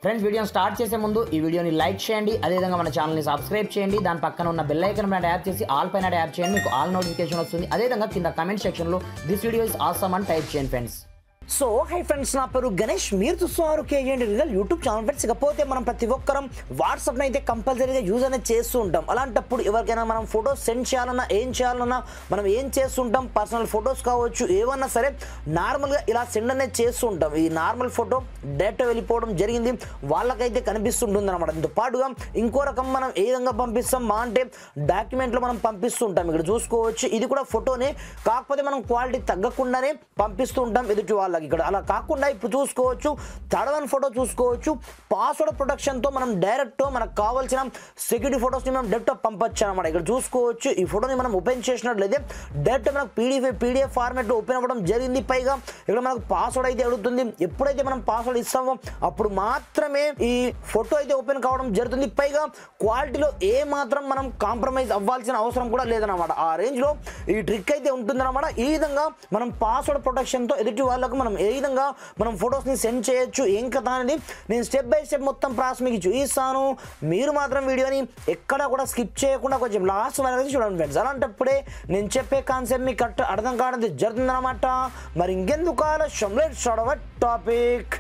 Friends వీడియోని start చేసే ముందు ఈ వీడియోని లైక్ చేయండి, అదేవిధంగా మన ఛానల్ని సబ్స్క్రైబ్ చేయండి. దాని పక్కన ఉన్న బెల్ ఐకాన్ పైన ట్యాప్ చేసి ఆల్ పైన ట్యాప్ చేయండి, మీకు ఆల్ నోటిఫికేషన్ వస్తుంది. అదేవిధంగా కింద కమెంట్ సెక్షన్లో దిస్ వీడియో ఇస్ ఆసమ్ అని టైప్ చేయండి ఫ్రెండ్స్. సో హై ఫ్రెండ్స్, నా పేరు గణేష్, మీరు చూస్తున్నారు KGN real YouTube channel. Friends ఇకపోతే మనం ప్రతి ఒక్కరం వాట్సాప్ని అయితే కంపల్సరీగా యూజ్ అనేది చేస్తూ ఉంటాం. అలాంటప్పుడు ఎవరికైనా మనం ఫొటోస్ సెండ్ చేయాలన్నా ఏం చేయాలన్నా మనం ఏం చేస్తుంటాం, పర్సనల్ ఫొటోస్ కావచ్చు ఏమన్నా సరే నార్మల్గా ఇలా సెండ్ అనేది చేస్తూ ఉంటాం. ఈ నార్మల్ ఫోటో డేటా వెళ్ళిపోవడం జరిగింది వాళ్ళకైతే కనిపిస్తుంటుంది అనమాట. దీంతో పాటుగా ఇంకో రకం మనం ఏ విధంగా పంపిస్తాం మా అంటే డాక్యుమెంట్లో మనం పంపిస్తూ ఉంటాం. ఇక్కడ చూసుకోవచ్చు ఇది కూడా ఫోటోనే, కాకపోతే మనం క్వాలిటీ తగ్గకుండానే పంపిస్తూ ఉంటాం ఎదుటి వాళ్ళకి. ఇక్కడ అలా కాకుండా ఇప్పుడు చూసుకోవచ్చు థర్డ్ వన్ ఫోటో చూసుకోవచ్చు, పాస్వర్డ్ ప్రొటెక్షన్తో మనం డైరెక్ట్ మనకు కావాల్సిన సెక్యూరిటీ ఫొటోస్ని మనం డైరెక్ట్ పంపొచ్చు అనమాట. ఇక్కడ చూసుకోవచ్చు ఈ ఫోటోని మనం ఓపెన్ చేసినట్లయితే డైరెక్ట్ మనకు పీడిఎఫ్ ఫార్మాట్లో ఓపెన్ అవ్వడం జరిగింది. పైగా ఇక్కడ మనకు పాస్వర్డ్ అయితే అడుగుతుంది. ఎప్పుడైతే మనం పాస్వర్డ్ ఇస్తామో అప్పుడు మాత్రమే ఈ ఫోటో అయితే ఓపెన్ కావడం జరుగుతుంది. పైగా క్వాలిటీలో ఏ మాత్రం మనం కాంప్రమైజ్ అవ్వాల్సిన అవసరం కూడా లేదన్నమాట. ఆ రేంజ్లో ఈ ట్రిక్ అయితే ఉంటుందన్నమాట. ఈ విధంగా మనం పాస్వర్డ్ ప్రొటెక్షన్తో ఎదుటి వాళ్ళకు మనం ఏ విధంగా మనం ఫొటోస్ని సెండ్ చేయొచ్చు ఏం కదా అనేది నేను స్టెప్ బై స్టెప్ మొత్తం ప్రాసెస్ మీకు చూపిస్తాను. మీరు మాత్రం వీడియోని ఎక్కడ కూడా స్కిప్ చేయకుండా కొంచెం లాస్ట్ వరకు చూడండి ఫ్రెండ్స్. అలాంటప్పుడే నేను చెప్పే కాన్సెప్ట్ మీకు కరెక్ట్ అర్థం కావడం జరుగుతుందన్నమాట. మరి ఇంకెందుకు ఆలస్యం, let's start our topic.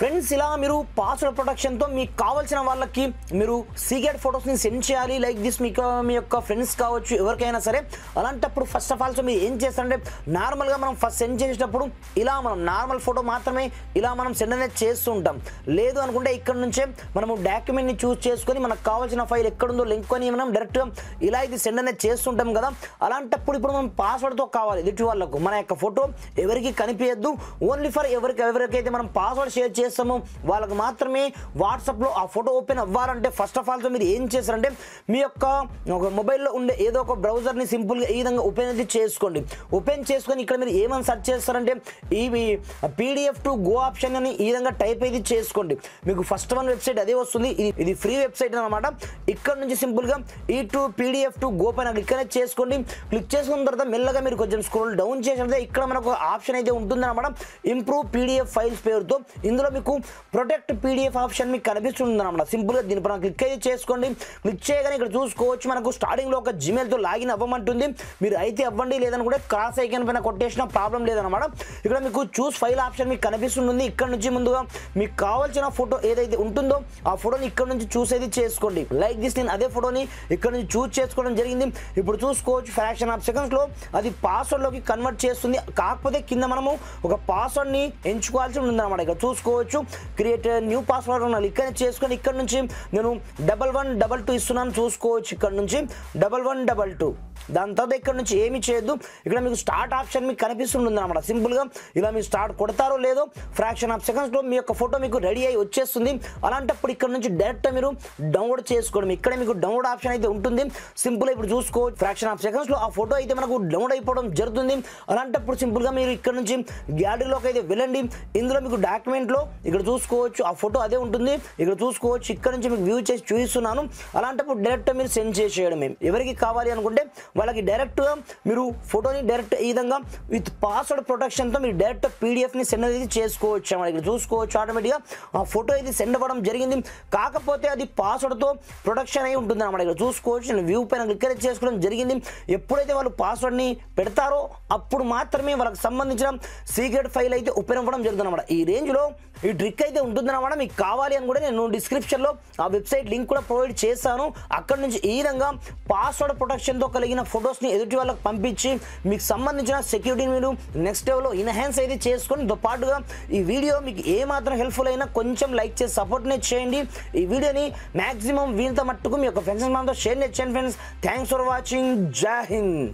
Friends ఇలా మీరు పాస్వర్డ్ ప్రొటెక్షన్తో మీకు కావాల్సిన వాళ్ళకి మీరు సీక్రెట్ ఫొటోస్ని సెండ్ చేయాలి. లైక్ దిస్ మీకు మీ యొక్క ఫ్రెండ్స్ కావచ్చు ఎవరికైనా సరే. అలాంటప్పుడు ఫస్ట్ ఆఫ్ ఆల్ మీరు ఏం చేస్తారంటే నార్మల్గా మనం ఫస్ట్ సెండ్ చేసేటప్పుడు ఇలా మనం నార్మల్ ఫోటో మాత్రమే ఇలా మనం సెండ్ అనేది చేస్తూ ఉంటాం. లేదు అనుకుంటే ఇక్కడ నుంచే మనము డాక్యుమెంట్ని చూస్ చేసుకొని మనకు కావాల్సిన ఫైల్ ఎక్కడుందో లింక్ కొని మనం డైరెక్ట్గా ఇలా ఇది సెండ్ అనేది చేస్తుంటాం కదా. అలాంటప్పుడు ఇప్పుడు మనం పాస్వర్డ్తో కావాలి ఎదుటి వాళ్ళకు మన యొక్క ఫోటో ఎవరికి కనిపించద్దు. ఓన్లీ ఫర్ ఎవరికైతే మనం పాస్వర్డ్ షేర్ చేస్తామో వాళ్ళకి మాత్రమే వాట్సాప్లో ఆ ఫోటో ఓపెన్ అవ్వాలంటే ఫస్ట్ ఆఫ్ ఆల్ మీరు ఏం చేస్తారంటే మీ యొక్క మొబైల్లో ఉండే ఏదో ఒక బ్రౌజర్ని సింపుల్గా ఈ విధంగా ఓపెన్ అయితే చేసుకోండి. ఓపెన్ చేసుకొని ఇక్కడ మీరు ఏమని సెర్చ్ చేస్తారంటే ఇవి PDF టు గో ఆప్షన్ అని ఈ విధంగా టైప్ అయితే చేసుకోండి. మీకు ఫస్ట్ వన్ వెబ్సైట్ అదే వస్తుంది. ఇది ఫ్రీ వెబ్సైట్ అనమాట. ఇక్కడ నుంచి సింపుల్గా PDF టు గో పైన క్లిక్ అనేది చేసుకోండి. క్లిక్ చేసుకున్న తర్వాత మెల్లగా మీరు కొంచెం స్క్రోల్ డౌన్ చేసినట్లయితే ఇక్కడ మనకు ఆప్షన్ అయితే ఉంటుందన్నమాట, ఇంప్రూవ్ PDF ఫైల్స్ పేరుతో. ఇందులో మీకు ప్రొటెక్ట్ PDF ఆప్షన్ మీకు కనిపిస్తుంది అనమాట. సింపుల్గా దీనిపైన క్లిక్ అయితే చేసుకోండి. క్లిక్ చేయగానే ఇక్కడ చూసుకోవచ్చు మనకు స్టార్టింగ్లో ఒక జీమెయిల్తో లాగిన్ అవ్వమంటుంది. మీరు అయితే అవ్వండి, లేదనుకుంటే క్రాస్ ఐకాన్ పైన కొట్టేసిన ప్రాబ్లం లేదనమాట. ఇక్కడ మీకు చూస్ ఫైల్ ఆప్షన్ మీకు కనిపిస్తుంది. ఇక్కడ నుంచి ముందుగా మీకు కావాల్సిన ఫోటో ఏదైతే ఉంటుందో ఆ ఫోటోని ఇక్కడ నుంచి చూస్ అయితే చేసుకోండి. లైక్ దిస్ నేను అదే ఫోటోని ఇక్కడ నుంచి చూస్ చేసుకోవడం జరిగింది. ఇప్పుడు చూసుకోవచ్చు ఫ్రాక్షన్ ఆఫ్ సెకండ్స్లో అది పాస్వర్డ్లోకి కన్వర్ట్ చేస్తుంది. కాకపోతే కింద మనము ఒక పాస్వర్డ్ని ఎంచుకోవాల్సి ఉందన్నమాట. ఇక్కడ చూసుకోవచ్చు క్రియేట్ న్యూ పాస్వర్డ్ ఉన్న ఇక్కడ చేసుకొని ఇక్కడ నుంచి నేను 1122 ఇస్తున్నాను. చూసుకోవచ్చు ఇక్కడ నుంచి 1122. దాని తర్వాత ఇక్కడ నుంచి ఏమి చేయొద్దు. ఇక్కడ మీకు స్టార్ట్ ఆప్షన్ మీకు కనిపిస్తుంది అనమాట. సింపుల్గా ఇలా మీరు స్టార్ట్ కొడతారో లేదో ఫ్రాక్షన్ ఆఫ్ సెకండ్స్లో మీ యొక్క ఫోటో మీకు రెడీ అయ్యి వచ్చేస్తుంది. అలాంటప్పుడు ఇక్కడ నుంచి డైరెక్ట్ మీరు డౌన్లోడ్ చేసుకోవడం. ఇక్కడ మీకు డౌన్లోడ్ ఆప్షన్ అయితే ఉంటుంది. సింపుల్గా ఇప్పుడు చూసుకోవచ్చు ఫ్రాక్షన్ ఆఫ్ సెకండ్స్లో ఆ ఫోటో అయితే మనకు డౌన్లోడ్ అయిపోవడం జరుగుతుంది. అలాంటప్పుడు సింపుల్గా మీరు ఇక్కడ నుంచి గ్యాలరీలోకి అయితే వెళ్ళండి. ఇందులో మీకు డాక్యుమెంట్లో ఇక్కడ చూసుకోవచ్చు ఆ ఫోటో అదే ఉంటుంది. ఇక్కడ చూసుకోవచ్చు ఇక్కడ నుంచి మీకు వ్యూ చేసి చూపిస్తున్నాను. అలాంటప్పుడు డైరెక్ట్ మీరు సెండ్ చేసేయడమే. ఎవరికి కావాలి అనుకుంటే వాళ్ళకి డైరెక్ట్గా మీరు ఫోటోని డైరెక్ట్ ఈ విధంగా విత్ పాస్వర్డ్ ప్రొటెక్షన్తో మీరు డైరెక్ట్ PDFని సెండ్ అనేది చేసుకోవచ్చు అన్నమాట. ఇక్కడ చూసుకోవచ్చు ఆటోమేటిక్గా ఆ ఫోటో ఇది సెండ్ అవ్వడం జరిగింది. కాకపోతే అది పాస్వర్డ్తో ప్రొటెక్షన్ అయి ఉంటుంది అన్నమాట. ఇక్కడ చూసుకోవచ్చు నేను వ్యూ పైన క్లిక్ చేసుకోవడం జరిగింది. ఎప్పుడైతే వాళ్ళు పాస్వర్డ్ని పెడతారో అప్పుడు మాత్రమే వాళ్ళకి సంబంధించిన సీక్రెట్ ఫైల్ అయితే ఓపెన్ అవ్వడం జరుగుతుంది అన్నమాట. ఈ రేంజ్లో ఈ ట్రిక్ అయితే ఉంటుందన్నమాట. మీకు కావాలి అని కూడా నేను డిస్క్రిప్షన్లో ఆ వెబ్సైట్ లింక్ కూడా ప్రొవైడ్ చేస్తాను. అక్కడ నుంచి ఈ విధంగా పాస్వర్డ్ ప్రొటెక్షన్తో కలిగిన ఫొటోస్ని ఎదుటి వాళ్ళకి పంపించి మీకు సంబంధించిన సెక్యూరిటీని మీరు నెక్స్ట్ లెవెల్లో ఎన్హాన్స్ అయితే చేసుకొని తో పాటుగా ఈ వీడియో మీకు ఏమాత్రం హెల్ప్ఫుల్ అయినా కొంచెం లైక్ చేసి సపోర్ట్నే చేయండి. ఈ వీడియోని మ్యాక్సిమం వీళ్ళతో మట్టుకు మీ యొక్క ఫ్రెండ్స్ మనతో షేర్ చేయండి ఫ్రెండ్స్. Thanks for watching. జై హింద్.